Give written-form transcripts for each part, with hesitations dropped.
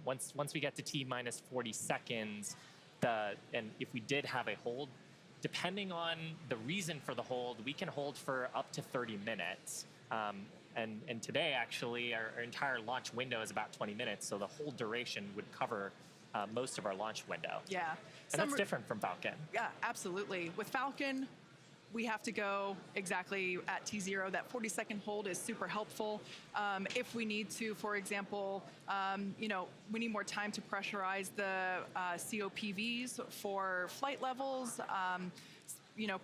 Once we get to T minus 40 seconds, and if we did have a hold, depending on the reason for the hold, we can hold for up to 30 minutes. And today, actually, our entire launch window is about 20 minutes, so the whole duration would cover most of our launch window. Yeah. And that's different from Falcon. Yeah, absolutely. With Falcon, we have to go exactly at T0. That 40-second hold is super helpful. If we need to, for example, we need more time to pressurize the COPVs for flight levels.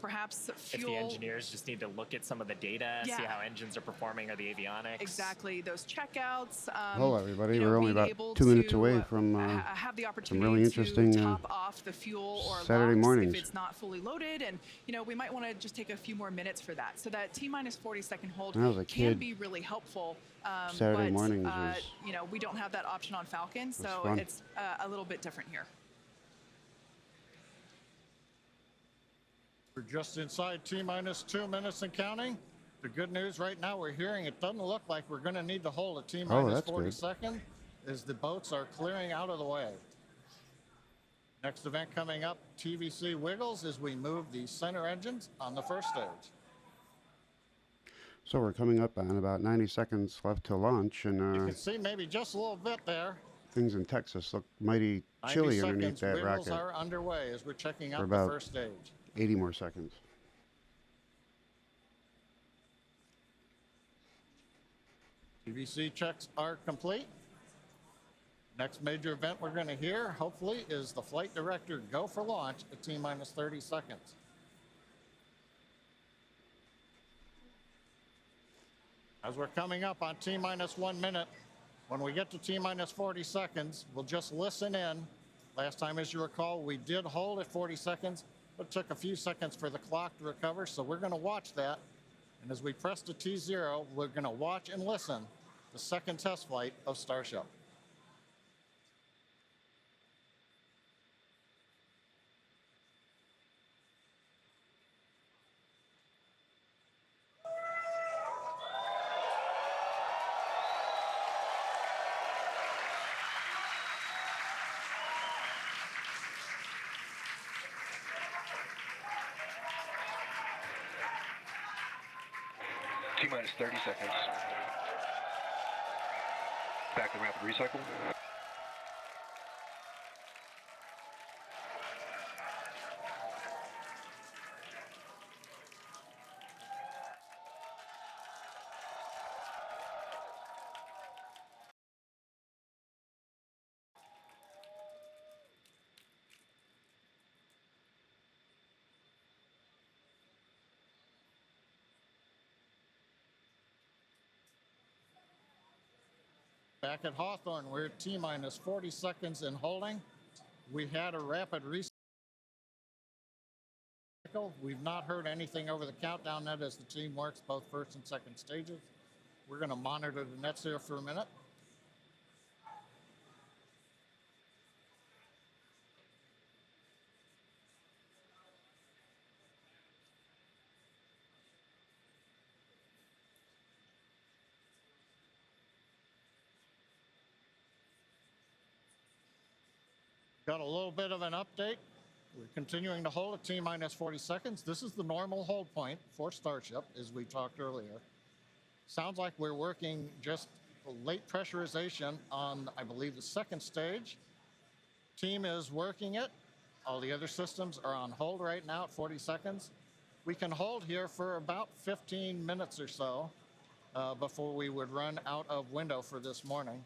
Perhaps fuel. If the engineers just need to look at some of the data, see how engines are performing, or the avionics. Exactly, those checkouts. Hello, everybody. We're only about 2 minutes away from have the opportunity some really interesting to top off the fuel or Saturday mornings. if it's not fully loaded, and we might want to just take a few more minutes for that. So that T minus 40-second hold can be really helpful. Saturday mornings we don't have that option on Falcon, so it's a little bit different here. We're just inside T minus 2 minutes and counting. The good news right now, we're hearing it doesn't look like we're going to need to hold a T minus 40 seconds as the boats are clearing out of the way. Next event coming up, TVC wiggles as we move the center engines on the first stage. So we're coming up on about 90 seconds left to launch, and you can see maybe just a little bit there. Things in Texas look mighty chilly underneath that rocket. Wiggles are underway as we're checking out the first stage. 80 more seconds. TVC checks are complete. Next major event we're going to hear, hopefully, is the flight director go for launch at T minus 30 seconds. As we're coming up on T minus 1 minute, when we get to T minus 40 seconds, we'll just listen in. Last time, as you recall, we did hold at 40 seconds. It took a few seconds for the clock to recover, so we're going to watch that. And as we press to T0, we're going to watch and listen the second test flight of Starship. T minus 30 seconds. Back to rapid recycle. Back at Hawthorne, we're at T minus 40 seconds in holding. We had a rapid recycle. We've not heard anything over the countdown net as the team works both first and second stages. We're going to monitor the nets here for a minute. Got a little bit of an update. We're continuing to hold at T minus 40 seconds. This is the normal hold point for Starship, as we talked earlier. Sounds like we're working just late pressurization on, I believe, the second stage. Team is working it. All the other systems are on hold right now at 40 seconds. We can hold here for about 15 minutes or so before we would run out of window for this morning.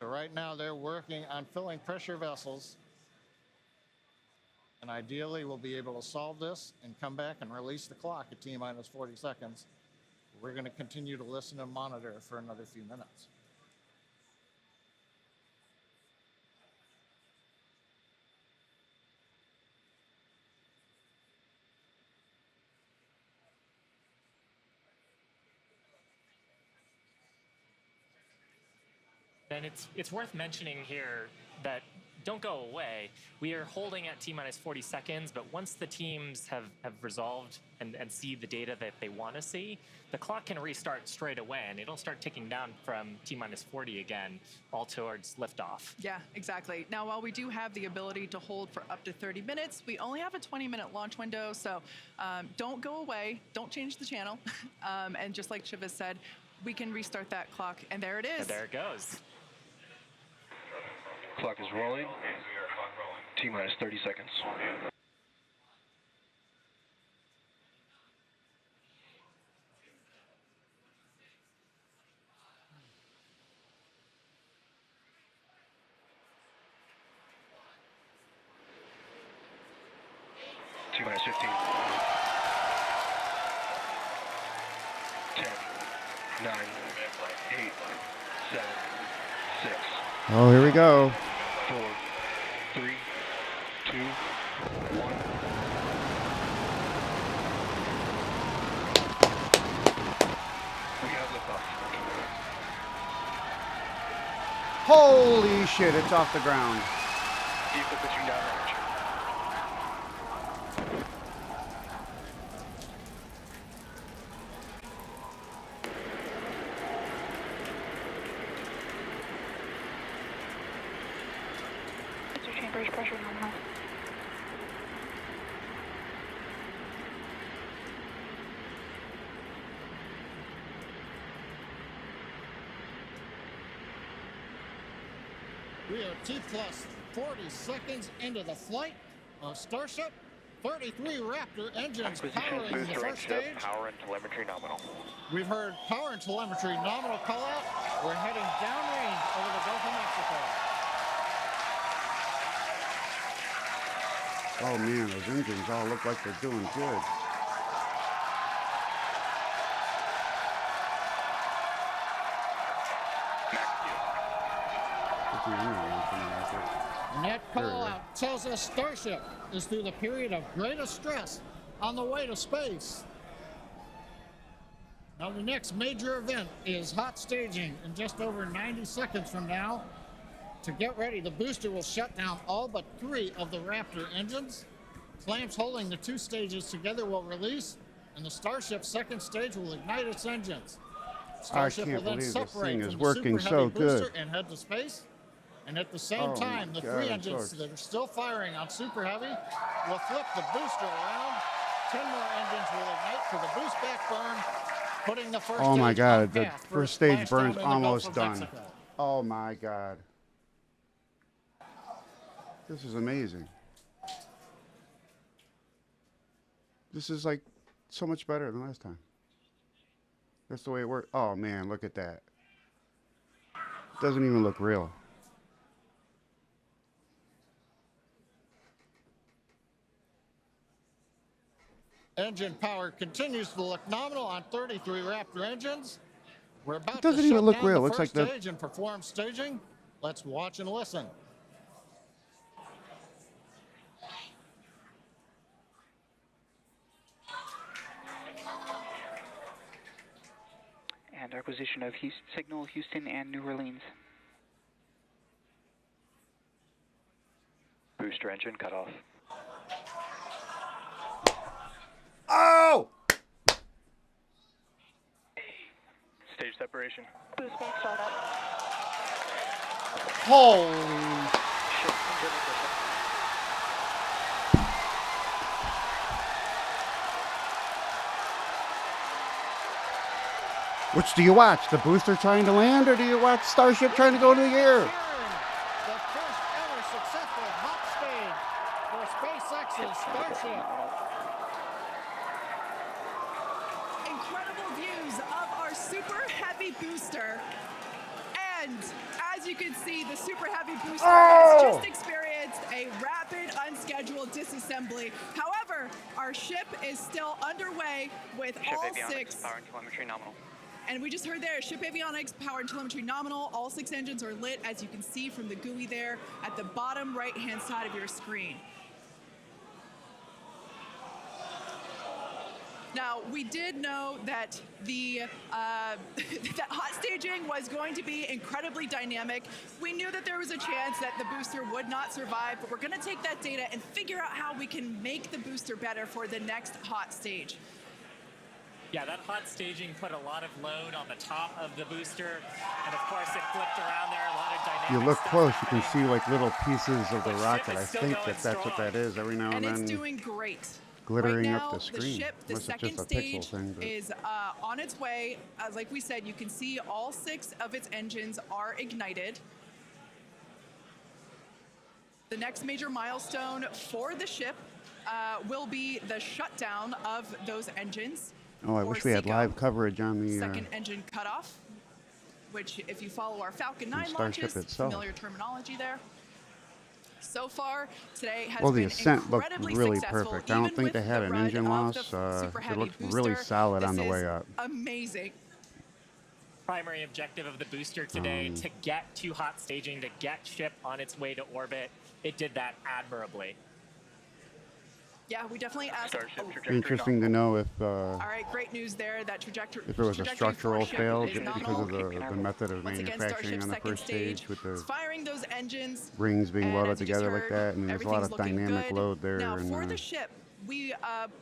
So right now they're working on filling pressure vessels. And ideally we'll be able to solve this and come back and release the clock at T minus 40 seconds. We're going to continue to listen and monitor for another few minutes. And it's worth mentioning here that don't go away. We are holding at T-minus 40 seconds, but once the teams have resolved and see the data that they want to see, the clock can restart straight away, and it'll start ticking down from T-minus 40 again, all towards liftoff. Yeah, exactly. Now, while we do have the ability to hold for up to 30 minutes, we only have a 20-minute launch window, so don't go away, don't change the channel, and just like Shiva said, we can restart that clock, and there it is. And there it goes. Clock is rolling. T-minus 30 seconds. T-minus 15. 10, 9, 8, 7, 6. Oh, here we go. 4, 3, 2, 1. We have liftoff. Holy shit, it's off the ground. Vehicle pitching downrange. Mr. Chambers, pressure nominal. We are T plus 40 seconds into the flight of Starship. 33 Raptor engines powering the Booster first ship, stage. power and telemetry nominal. We've heard power and telemetry nominal call out. We're heading downrange over the Gulf of Mexico. Oh man, those engines all look like they're doing good. And that call out tells us Starship is through the period of greatest stress on the way to space. Now the next major event is hot staging in just over 90 seconds from now. To get ready, the booster will shut down all but 3 of the Raptor engines. Clamps holding the 2 stages together will release, and the Starship's second stage will ignite its engines. Starship will can't then believe this separate thing is from the working Super so Heavy booster good. and head to space. And at the same Oh time, my the God, 3 of engines course. that are still firing on Super Heavy will flip the booster around. 10 more engines will ignite for the boost back burn, putting the first Oh my stage on God, the path for first a stage splashdown burn's in the Gulf almost of done. Mexico. Oh my God. This is amazing. This is like so much better than last time. That's the way it worked. Oh man, look at that. Doesn't even look real. Engine power continues to look nominal on 33 Raptor engines. We're about doesn't to even shut look down real. the Looks like first the- stage and perform staging. Let's watch and listen. And acquisition of signal Houston and New Orleans. Booster engine cut off. Oh! Stage separation. Boost back startup. Holy. Which do you watch? The booster trying to land, or do you watch Starship trying to go into the air? The first ever successful hot stage for SpaceX's Starship. Incredible views of our Super Heavy booster. And as you can see, the Super Heavy booster has just experienced a rapid, unscheduled disassembly. However, our ship is still underway with Ship all avionics, 6. power and telemetry nominal. And we just heard there, ship avionics, power and telemetry nominal. All 6 engines are lit, as you can see from the GUI there at the bottom right-hand side of your screen. Now, we did know that the that hot staging was going to be incredibly dynamic. We knew that there was a chance that the booster would not survive, but we're going to take that data and figure out how we can make the booster better for the next hot stage. Yeah, that hot staging put a lot of load on the top of the booster, and of course it flipped around there. A lot of dynamic. If you look stuff close, you can happening. see like little pieces of the But rocket. ship I is still think going that that's what strong. that is. Every now And and it's then, doing great. glittering right up now, the screen. ship, the Unless it's second just a pixel stage, thing, but- is on its way. Like we said, you can see all 6 of its engines are ignited. The next major milestone for the ship will be the shutdown of those engines. Oh, I or wish we had SECO, live coverage on the. second engine cutoff, which if you follow our Falcon 9 Starship launches, itself. familiar terminology there. So far, today has Well, the been ascent looked incredibly really successful, perfect. I don't even think with they had the an run engine of loss. the super It heavy looked really booster. solid on This the way is up. Amazing. Primary objective of the booster today to get to hot staging, to get ship on its way to orbit. It did that admirably. Yeah, we definitely asked. Starship Oh, trajectory Interesting to know if all right, great news there. That trajectory. if it was a trajectory for structural ship fail is just because nominal. of the method of Once again, manufacturing Starship's on the second first stage with it's the firing those engines. rings being and welded as you just together like heard, that, and there's a lot everything's of looking dynamic good. load there. Now, and, for the ship, we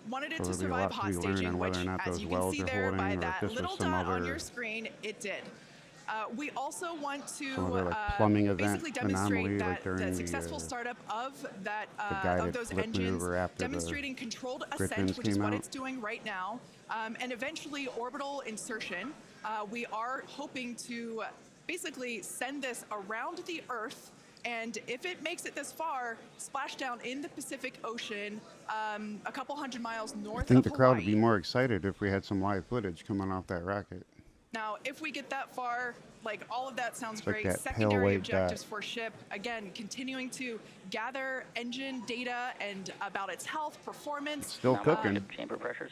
wanted it so to there'll be a survive lot to hot be learned staging, on which, whether or not as those you can welds see are there holding, by or if that this was little some dot on other your screen, it did. We also want to some other like plumbing event basically demonstrate anomaly, that like during the successful the startup of that guided of those flip engines, maneuver after the demonstrating controlled Griffins ascent, which is came what out. it's doing right now, and eventually orbital insertion. We are hoping to basically send this around the Earth. And if it makes it this far, splash down in the Pacific Ocean, a couple hundred miles north I think of the crowd would Hawaii. be more excited if we had some live footage coming off that rocket. Now, if we get that far, like all of that sounds like great. that pale Secondary white objectives dot. for ship, again, continuing to gather engine data and about its health, performance. Still cooking. Chamber pressures.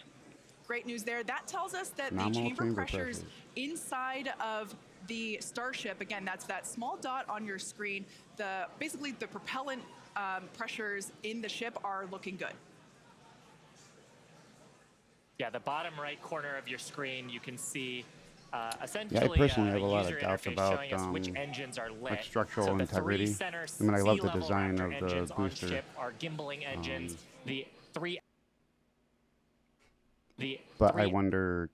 Great news there. That tells us that the Nominal chamber chamber pressures pressures. inside of the Starship, again, that's that small dot on your screen. Basically the propellant pressures in the ship are looking good. Yeah, the bottom right corner of your screen, you can see essentially personally have a lot of user doubts interface about, showing us which engines are lit. like structural so the integrity. three center I mean, I love the sea-level design Raptor of the engines booster. on ship are gimbaling engines. The three But I wonder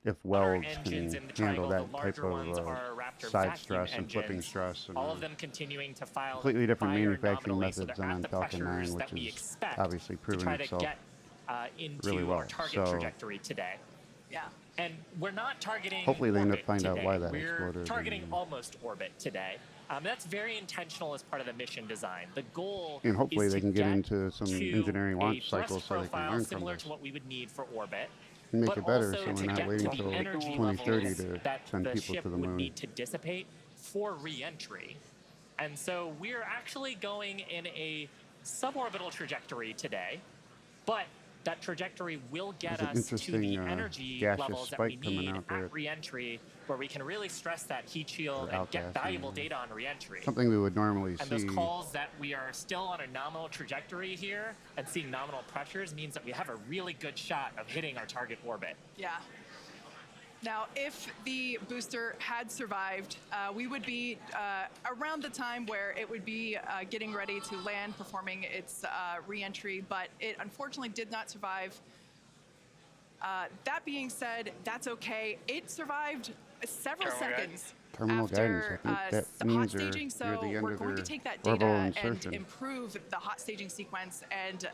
if welds engines can in the handle triangle, that the type larger ones of are Raptor side vacuum stress and flipping engines. stress. And, All of them continuing to file completely different fire manufacturing nominally, so methods they're than at on the Falcon 9, pressures which that we is expect obviously to proven try to itself get into really well. our target So trajectory today. Yeah. And we're not targeting hopefully they orbit find out today. why that We're exploded targeting and- almost orbit today. That's very intentional as part of the mission design. The goal And hopefully is they to can get into some to engineering a launch thrust cycles so they can profile learn from similar this. to what we would need for orbit. Make but it better also so we're to not get waiting to the until energy 2030 levels to that send the people ship to the would moon. need to dissipate for re-entry. And so we're actually going in a suborbital trajectory today, but that trajectory will get There's an us to the interesting, energy gaseous levels that we spike coming need out there at re-entry, where we can really stress that heat shield Or and get outgassing. valuable data on re-entry. Something we would normally And those see. calls that we are still on a nominal trajectory here and seeing nominal pressures means that we have a really good shot of hitting our target orbit. Yeah. Now, if the booster had survived, we would be around the time where it would be getting ready to land, performing its re-entry, but it unfortunately did not survive. That being said, that's okay. It survived several seconds Terminal guidance, after I think that hot means they're staging, so near the end we're of going to their take that orbital data and insertion. improve the hot staging sequence and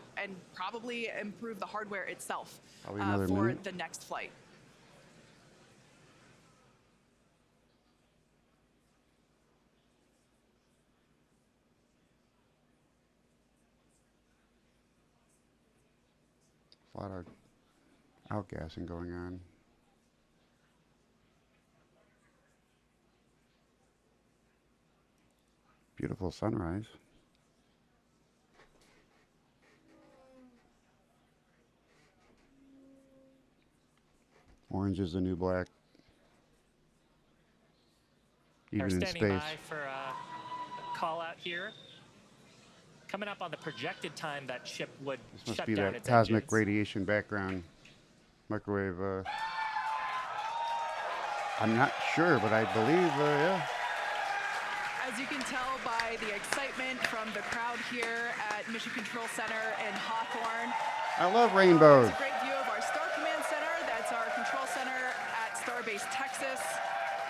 probably improve the hardware itself Probably another for minute. the next flight. A lot of outgassing going on. Beautiful sunrise. Orange is the new black. We're Even in standing space. by for a call out here. coming up on the projected time that ship would This must shut be down that its cosmic engines. radiation background microwave. I'm not sure, but I believe, yeah. As you can tell by the excitement from the crowd here at Mission Control Center in Hawthorne. I love rainbows. There's a great view of our Star Command Center. That's our control center at Starbase, Texas.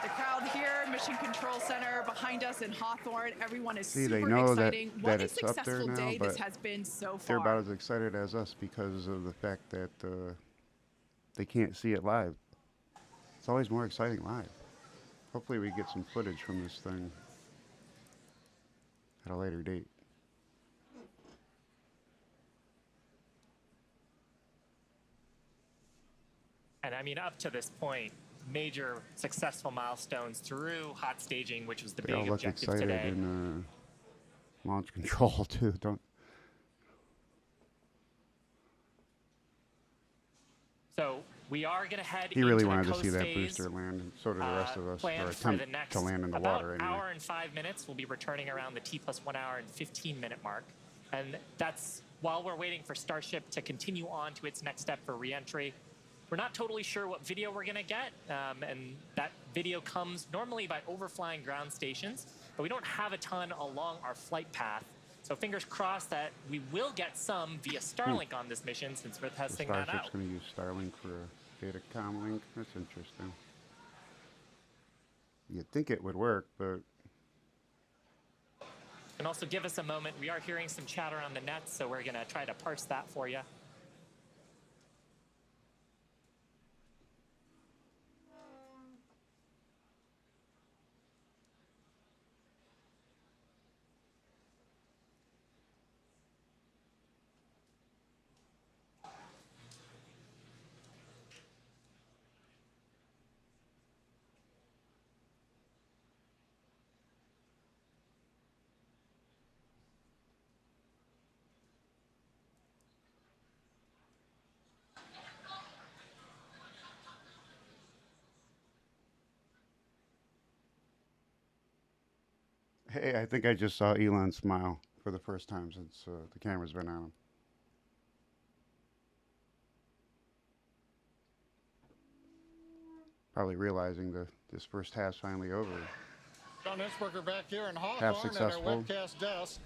The crowd here, Mission Control Center behind us in Hawthorne. Everyone is See, super they know exciting. What a it's up there successful now, day this but has been so they're far. about as excited as us because of the fact that they can't see it live. It's always more exciting live. Hopefully we get some footage from this thing at a later date. And I mean, up to this point, major successful milestones through hot staging, which was the They all big look objective excited today. in launch control too. Don't. So we are going to head He really into wanted the to see that coast phase, booster land, and so did the rest of us, or planned for the attempt next to land in the about water anyway. hour and 5 minutes. We'll be returning around the T+1 hour and 15-minute mark. And that's while we're waiting for Starship to continue on to its next step for reentry. We're not totally sure what video we're going to get, and that video comes normally by overflying ground stations, but we don't have a ton along our flight path. So fingers crossed that we will get some via Starlink on this mission, since we're The testing that Starship's out. going to use Starlink for a datacom link. That's interesting. You'd think it would work, but And also give us a moment. We are hearing some chatter on the net, so we're going to try to parse that for you. hey, I think I just saw Elon smile for the first time since the camera's been on him. Probably realizing this first half's finally over. John Innsbrucker back here in Half Hawthorne at our successful. webcast desk.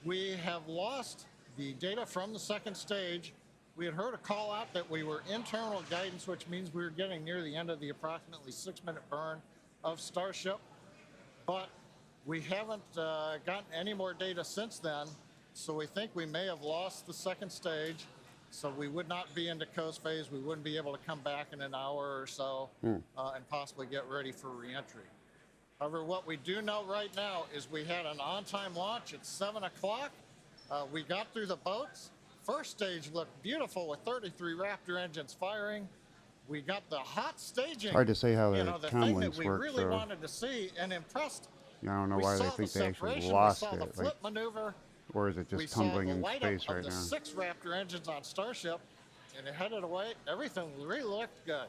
We have lost the data from the second stage. We had heard a call out that we were internal guidance, which means we were getting near the end of the approximately 6-minute burn of Starship. But we haven't gotten any more data since then, so we think we may have lost the second stage. So we would not be into coast phase. We wouldn't be able to come back in an hour or so and possibly get ready for reentry. However, what we do know right now is we had an on-time launch at 7 o'clock. We got through the boats. First stage looked beautiful with 33 Raptor engines firing. We got the hot staging. It's hard to say how the the comm thing that links we work, really so wanted to see and impressed. I don't know We why they saw think the they actually separation, lost we saw it. the Like, flip maneuver. or is it We just saw tumbling the in light space up right of the now? 6 Raptor engines on Starship, and it headed away. Everything really looked good.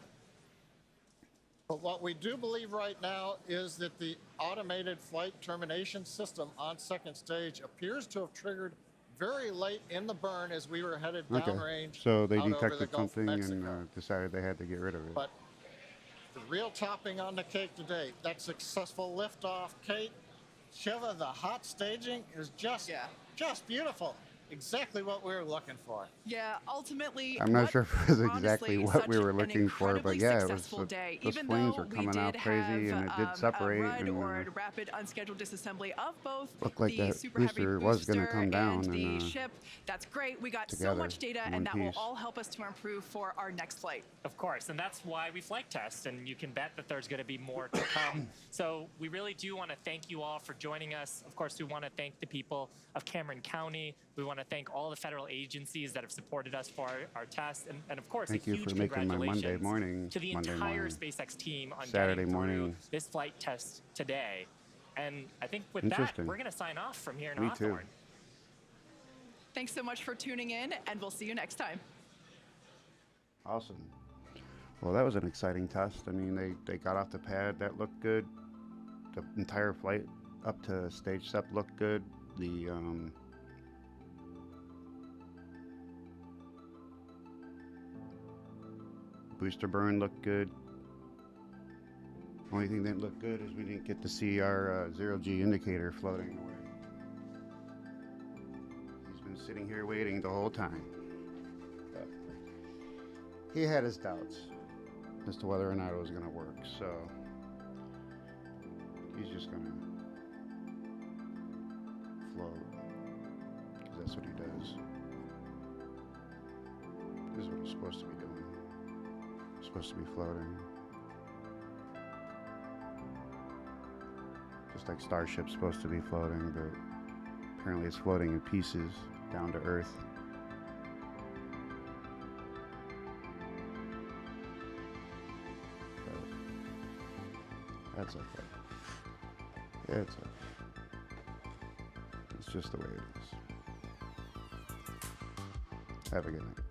But what we do believe right now is that the automated flight termination system on second stage appears to have triggered very late in the burn as we were headed Okay, downrange. so they out over the detected Gulf of something and Mexico. decided they had to get rid of it. But the real topping on the cake today, that successful liftoff, Kate, Shiva, the hot staging is just beautiful. Exactly what we were looking for. Yeah, ultimately, I'm not what sure if it was honestly exactly what such we were an looking for, but incredibly yeah, it was successful day. those Even flames though were we coming out did crazy, and it have did separate. a RUD And or a rapid unscheduled disassembly of both looked like the that super heavy booster was booster going to come down and the and ship. That's great. We got so together much data, in and one that will piece. all help us to improve for our next flight. Of course, and that's why we flight test, and you can bet that there's going to be more to come. So we really do want to thank you all for joining us. Of course, we want to thank the people of Cameron County. We want to thank all the federal agencies that have supported us for our test, and of course, Thank a you huge for making my congratulations Monday morning to the Monday entire morning. SpaceX team on Saturday getting morning. through this flight test today. And I think with that, Interesting. we're going to sign off from here in Me too. Hawthorne. Thanks so much for tuning in, and we'll see you next time. Awesome. Well, that was an exciting test. I mean, they got off the pad. That looked good. The entire flight up to stage SEP looked good. The Booster burn looked good. Only thing that didn't look good is we didn't get to see our 0G indicator floating away. He's been sitting here waiting the whole time. But he had his doubts as to whether or not it was going to work, so he's just going to float, because that's what he does. This is what he's supposed to be doing. He's supposed to be floating. Just like Starship's supposed to be floating, but apparently it's floating in pieces down to Earth. But that's okay. It's okay. It's just the way it is. Have a good night.